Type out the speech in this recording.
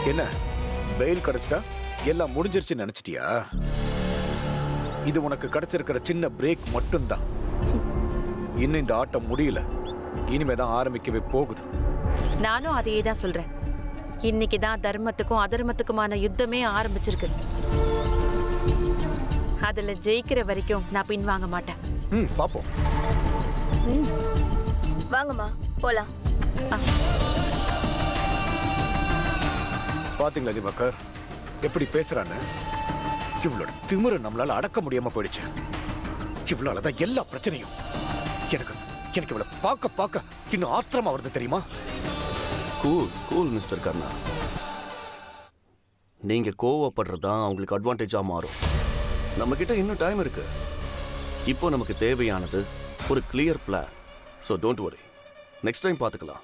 என்ன பெயில் கிடைச்சிட்டா எல்லாம் முடிஞ்சிருச்சுன்னு நினைச்சிட்டியா? இது உனக்கு கிடைச்சிருக்கிற சின்ன பிரேக் மட்டும்தான். இன்னும் இந்த ஆட்டம் முடியல, இனிமேதான் ஆரம்பிக்கவே போகுது. நானும் அதையே தான் சொல்றேன். இன்னைக்கு தான் தர்மத்துக்கும் அதர்மத்துக்குமான யுத்தமே ஆரம்பிச்சிருக்கு. அதுல ஜெயிக்கிற வரைக்கும் நான் பின்வாங்க மாட்டேன். பாப்போம். வாங்கம்மா போலாம். பாத்தீங்களா திவாகர் எப்படி பேசுறான்னு? இவளோட திமிர நம்மளால அடக்க முடியாம போயிடுச்சு. இவளாலதான் எல்லா பிரச்சனையும். எனக்கு எனக்கு இவளை பார்க்க பார்க்க இன்னும் ஆத்திரமா வருது தெரியுமா? கூல் கூல் மிஸ்டர் கர்ணா. நீங்க கோவப்படுறதுதான் அவங்களுக்கு அட்வான்டேஜா மாறும். நம்ம கிட்ட இன்னும் டைம் இருக்கு. இப்போ நமக்கு தேவையானது ஒரு clear plan. So don't worry, next time பார்த்துக்கலாம்.